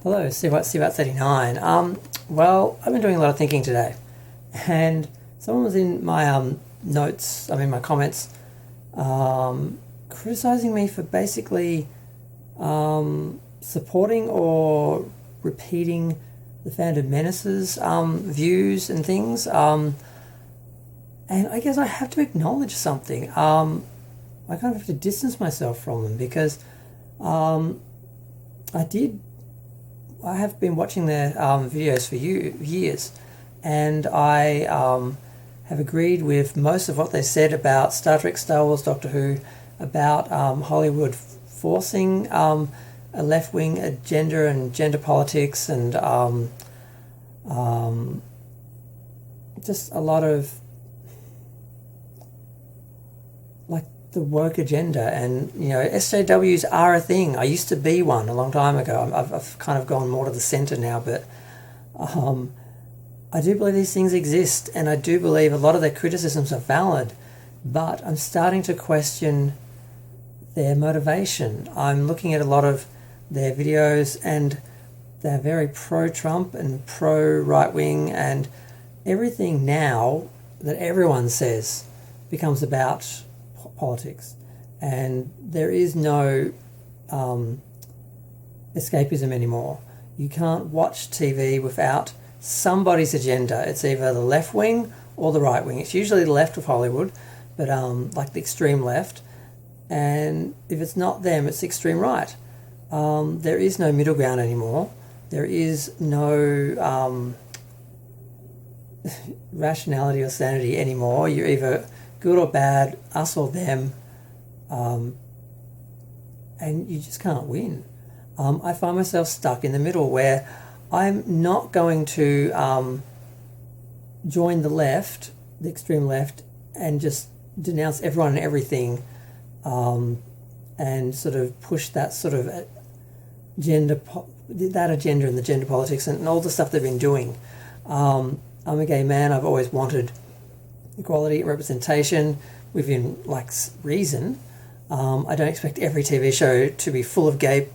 Hello, Steve39. Well, I've been doing a lot of thinking today, and someone was in my my comments, criticizing me for basically supporting or repeating the fandom Menace's views and things. And I guess I have to acknowledge something. I kind of have to distance myself from them because I have been watching their videos for years, and I have agreed with most of what they said about Star Trek, Star Wars, Doctor Who, about Hollywood forcing a left-wing agenda and gender politics, and just a lot of like the woke agenda. And SJWs are a thing. I used to be one a long time ago. I've kind of gone more to the center now, but I do believe these things exist, and I do believe a lot of their criticisms are valid, but I'm starting to question their motivation. I'm looking at a lot of their videos, and they're very pro-Trump and pro-right-wing, and everything now that everyone says becomes about politics, and there is no escapism anymore. You can't watch TV without somebody's agenda. It's either the left wing or the right wing. It's usually the left of Hollywood, but like the extreme left, and if it's not them, it's the extreme right. There is no middle ground anymore. There is no rationality or sanity anymore. You're either good or bad, us or them, and you just can't win. I find myself stuck in the middle where I'm not going to join the left, the extreme left, and just denounce everyone and everything, and sort of push that sort of that agenda and the gender politics and all the stuff they've been doing. I'm a gay man. I've always wanted equality, representation within reason. I don't expect every TV show to be full of gay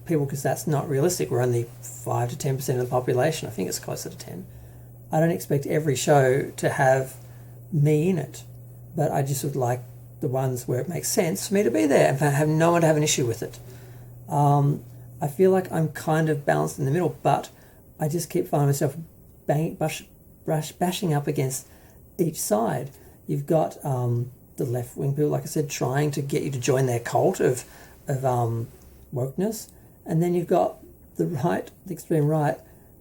people because that's not realistic. We're only 5 to 10% of the population. I think it's closer to 10. I don't expect every show to have me in it, but I just would like the ones where it makes sense for me to be there and have no one to have an issue with it. I feel like I'm kind of balanced in the middle, but I just keep finding myself bashing up against each side. You've got the left-wing people, like I said, trying to get you to join their cult of wokeness, and then you've got the right, the extreme right,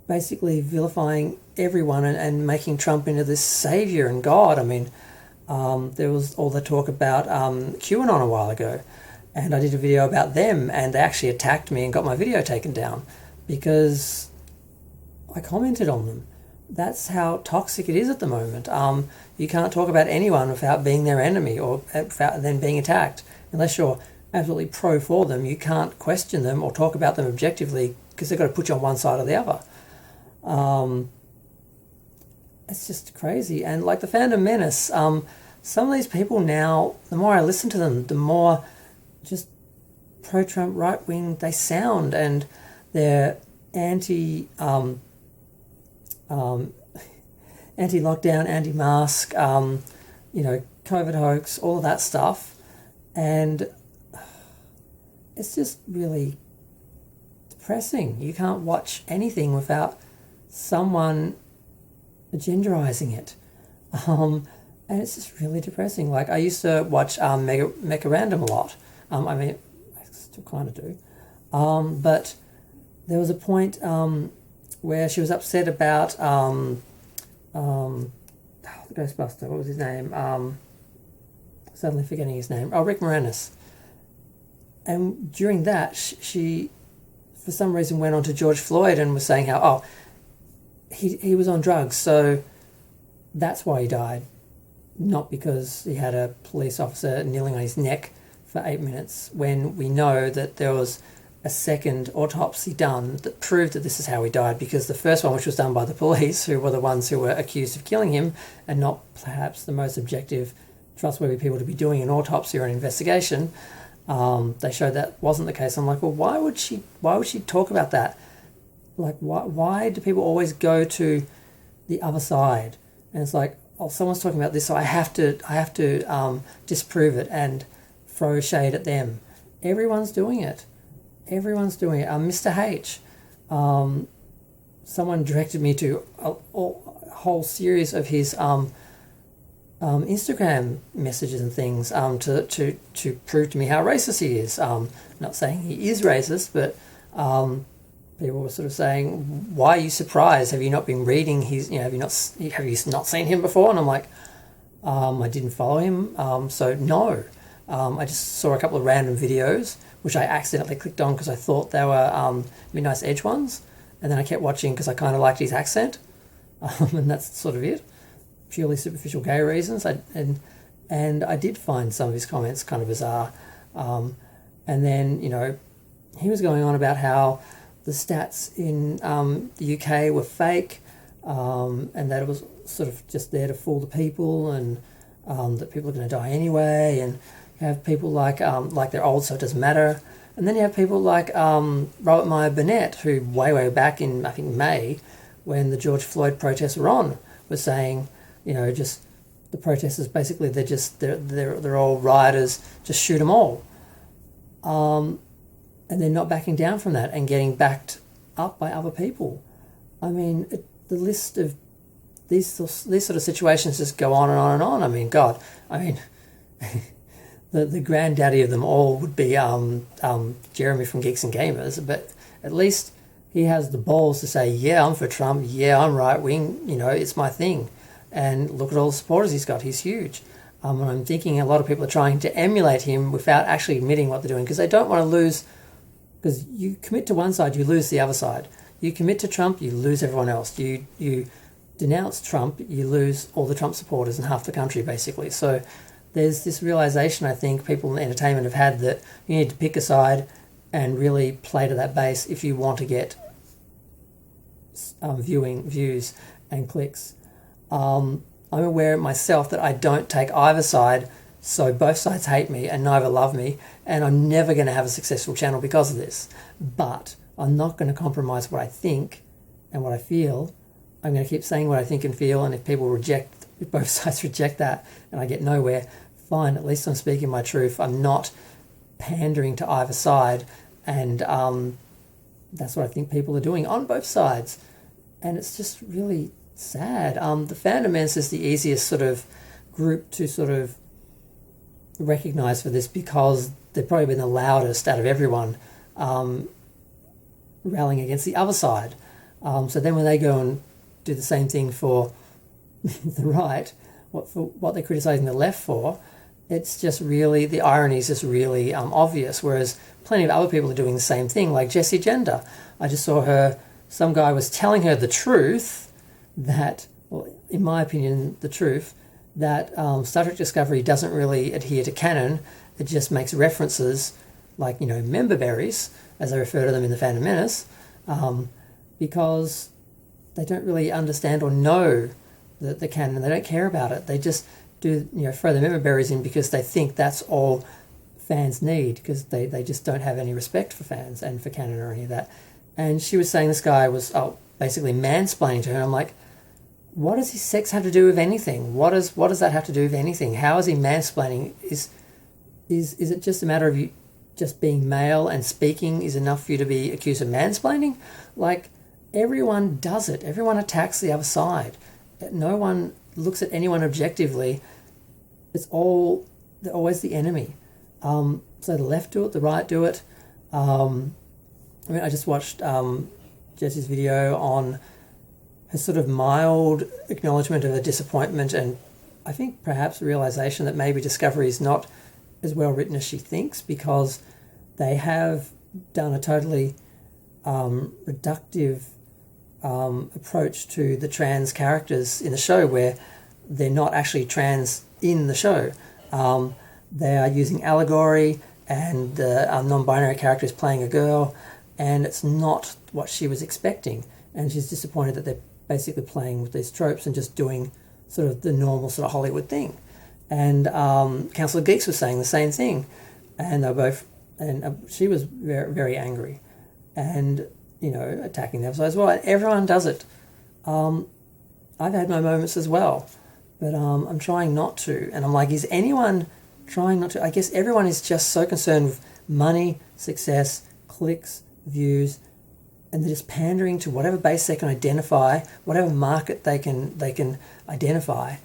basically vilifying everyone and making Trump into this savior and God. I mean, there was all the talk about QAnon a while ago, and I did a video about them, and they actually attacked me and got my video taken down because I commented on them. That's how toxic it is at the moment. You can't talk about anyone without being their enemy or without them being attacked. Unless you're absolutely pro for them, you can't question them or talk about them objectively because they've got to put you on one side or the other. It's just crazy. And like the fandom Menace, some of these people now, the more I listen to them, the more just pro-Trump right-wing they sound, and they're anti-lockdown, anti-mask, COVID hoax, all of that stuff. And it's just really depressing. You can't watch anything without someone agenderizing it. And it's just really depressing. Like, I used to watch Mecha Random a lot. I still kind of do. But there was a point where she was upset about the Ghostbuster. What was his name? Suddenly forgetting his name. Rick Moranis. And during that, she for some reason went on to George Floyd and was saying how he was on drugs, so that's why he died, not because he had a police officer kneeling on his neck for 8 minutes, when we know that there was a second autopsy done that proved that this is how he died, because the first one, which was done by the police, who were the ones who were accused of killing him and not perhaps the most objective, trustworthy people to be doing an autopsy or an investigation, they showed that wasn't the case. I'm like, well, why would she talk about that? like, why do people always go to the other side? And it's like, oh, someone's talking about this, so I have to disprove it and throw shade at them. Everyone's doing it. Everyone's doing it. Mr. H, someone directed me to a whole series of his Instagram messages and things to prove to me how racist he is. Not saying he is racist, but people were sort of saying, "Why are you surprised? Have you not been reading his? Have you not seen him before?" And I'm like, I didn't follow him, so no. I just saw a couple of random videos which I accidentally clicked on because I thought they were Midnight's Edge ones, and then I kept watching because I kind of liked his accent, and that's sort of it. Purely superficial gay reasons. And I did find some of his comments kind of bizarre. And then, he was going on about how the stats in the UK were fake, and that it was sort of just there to fool the people, and that people are going to die anyway. And you have people like they're old, so it doesn't matter. And then you have people like Robert Meyer Burnett, who way back in, I think, May, when the George Floyd protests were on, was saying, just the protesters, basically they're all rioters, just shoot them all. And they're not backing down from that and getting backed up by other people. I mean, the list of these sort of situations just go on and on and on. I mean, God, the granddaddy of them all would be Jeremy from Geeks and Gamers, but at least he has the balls to say, yeah, I'm for Trump, yeah, I'm right wing, it's my thing. And look at all the supporters he's got. He's huge. And I'm thinking a lot of people are trying to emulate him without actually admitting what they're doing, because they don't want to lose. Because you commit to one side, you lose the other side. You commit to Trump, you lose everyone else. You denounce Trump, you lose all the Trump supporters in half the country, basically. So there's this realization, I think, people in entertainment have had, that you need to pick a side and really play to that base if you want to get views and clicks. I'm aware myself that I don't take either side, so both sides hate me and neither love me, and I'm never going to have a successful channel because of this. But I'm not going to compromise what I think and what I feel. I'm going to keep saying what I think and feel, and if both sides reject that and I get nowhere, fine, at least I'm speaking my truth. I'm not pandering to either side, and that's what I think people are doing on both sides. And it's just really sad. The Fandom Menace is the easiest sort of group to sort of recognise for this, because they've probably been the loudest out of everyone rallying against the other side. So then when they go and do the same thing for the right, what they're criticising the left for, it's just really, the irony is just really obvious, whereas plenty of other people are doing the same thing, like Jessie Gender. I just saw some guy was telling her the truth, that, well, in my opinion, the truth, that Star Trek Discovery doesn't really adhere to canon. It just makes references like, member berries, as I refer to them in the Fandom Menace, because they don't really understand or know the canon. They don't care about it. They just do, throw the member berries in because they think that's all fans need, because they just don't have any respect for fans and for canon or any of that. And she was saying this guy was basically mansplaining to her. I'm like, what does his sex have to do with anything? What does that have to do with anything? How is he mansplaining? Is it just a matter of you just being male and speaking is enough for you to be accused of mansplaining? Like, everyone does it. Everyone attacks the other side. No one looks at anyone objectively. They're always the enemy. So the left do it, the right do it. I just watched Jessie's video on her sort of mild acknowledgement of her disappointment, and I think perhaps a realisation that maybe Discovery is not as well written as she thinks, because they have done a totally reductive approach to the trans characters in the show, where they're not actually trans in the show. They are using allegory, and the non-binary character is playing a girl, and it's not what she was expecting. And she's disappointed that they're basically playing with these tropes and just doing sort of the normal sort of Hollywood thing. And Council of Geeks was saying the same thing, and they both, and she was very, very angry. And attacking the other side as well. And everyone does it. I've had my moments as well, but I'm trying not to. And I'm like, is anyone trying not to? I guess everyone is just so concerned with money, success, clicks, views, and they're just pandering to whatever base they can identify, whatever market they can identify,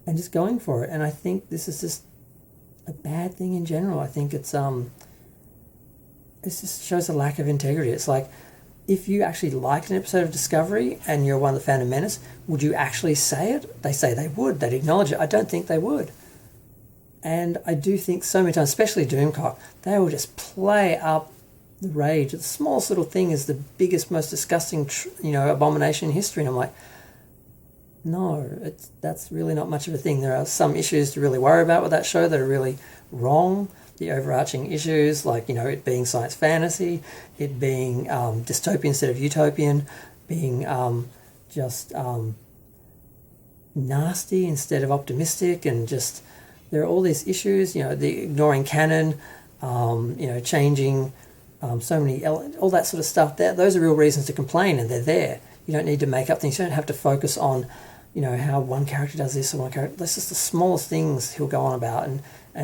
and just going for it. And I think this is just a bad thing in general. I think it just shows a lack of integrity. It's like, if you actually liked an episode of Discovery and you're one of the Fandom Menace, would you actually say it? They say they would. They'd acknowledge it. I don't think they would. And I do think so many times, especially Doomcock, they will just play up the rage. The smallest little thing is the biggest, most disgusting, abomination in history. And I'm like, no, that's really not much of a thing. There are some issues to really worry about with that show that are really wrong. The overarching issues, like, it being science fantasy, it being dystopian instead of utopian, being just nasty instead of optimistic, and just, there are all these issues, the ignoring canon, changing so many, all that sort of stuff. Those are real reasons to complain, and they're there. You don't need to make up things. You don't have to focus on, how one character does this or one character. That's just the smallest things he'll go on about, and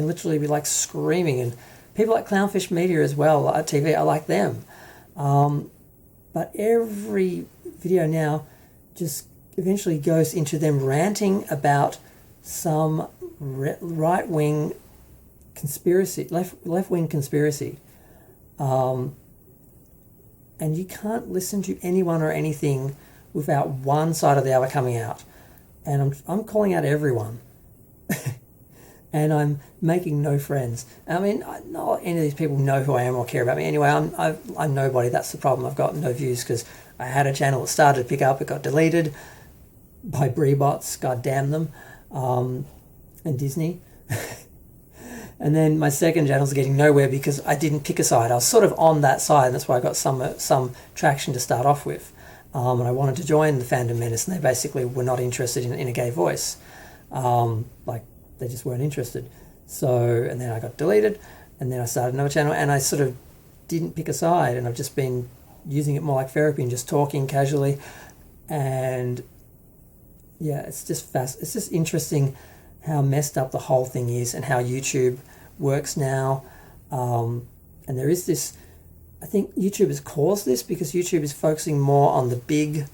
literally be like screaming. And people like Clownfish Media as well, TV, I like them. But every video now just eventually goes into them ranting about some right-wing conspiracy, left-wing conspiracy. And you can't listen to anyone or anything without one side or the other coming out. And I'm calling out everyone. And I'm making no friends. I mean, not any of these people know who I am or care about me. Anyway, I'm nobody. That's the problem. I've got no views because I had a channel that started to pick up. It got deleted by Breebots, god damn them, and Disney. And then my second channel's getting nowhere because I didn't pick a side. I was sort of on that side, and that's why I got some traction to start off with. And I wanted to join the Fandom Menace, and they basically were not interested in a gay voice. They just weren't interested. So, and then I got deleted, and then I started another channel, and I sort of didn't pick a side, and I've just been using it more like therapy and just talking casually. And yeah, it's just interesting how messed up the whole thing is and how YouTube works now. And there is this, I think YouTube has caused this because YouTube is focusing more on the big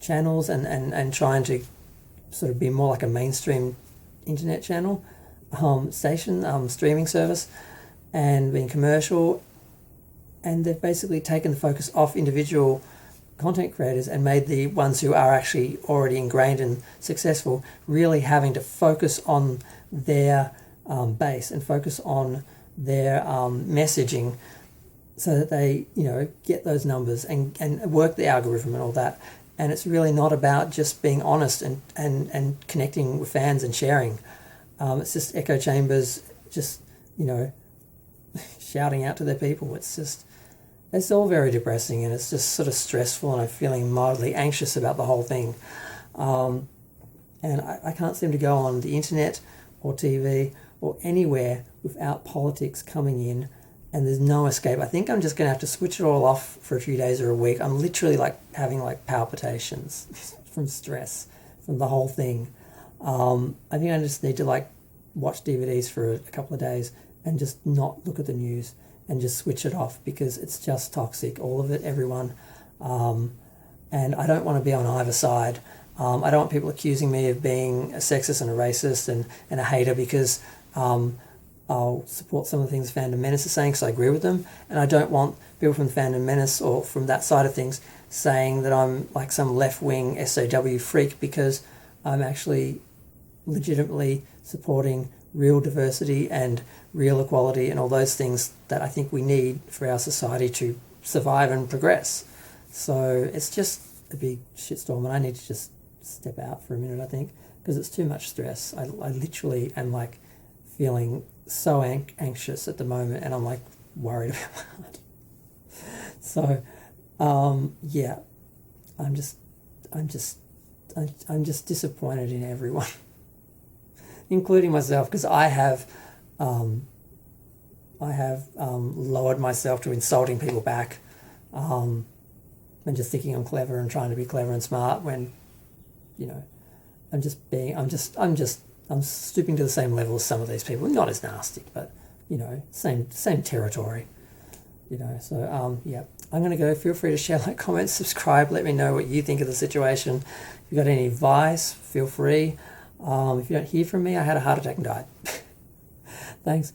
channels and trying to sort of be more like a mainstream internet channel, station, streaming service, and being commercial. And they've basically taken the focus off individual content creators and made the ones who are actually already ingrained and successful really having to focus on their base and focus on their messaging so that they get those numbers and work the algorithm and all that. And it's really not about just being honest and connecting with fans and sharing. It's just echo chambers, just shouting out to their people. It's all very depressing, and it's just sort of stressful, and I'm feeling mildly anxious about the whole thing. And I can't seem to go on the internet or TV or anywhere without politics coming in, and there's no escape. I think I'm just going to have to switch it all off for a few days or a week. I'm literally having palpitations from stress, from the whole thing. I think I just need to watch DVDs for a couple of days and just not look at the news and just switch it off because it's just toxic, all of it, everyone. And I don't want to be on either side. I don't want people accusing me of being a sexist and a racist and a hater because I'll support some of the things Fandom Menace is saying because I agree with them. And I don't want people from Fandom Menace or from that side of things saying that I'm like some left-wing SOW freak because I'm actually legitimately supporting real diversity and real equality and all those things that I think we need for our society to survive and progress. So it's just a big shitstorm, and I need to just step out for a minute, I think, because it's too much stress. I literally am feeling so anxious at the moment, and I'm worried about it. So yeah, I'm just disappointed in everyone, including myself, because I have lowered myself to insulting people back and just thinking I'm clever and trying to be clever and smart when, you know, I'm stooping to the same level as some of these people. Not as nasty, but, you know, same territory. You know, so yeah, I'm going to go. Feel free to share, like, comment, subscribe. Let me know what you think of the situation. If you've got any advice, feel free. If you don't hear from me, I had a heart attack and died. Thanks.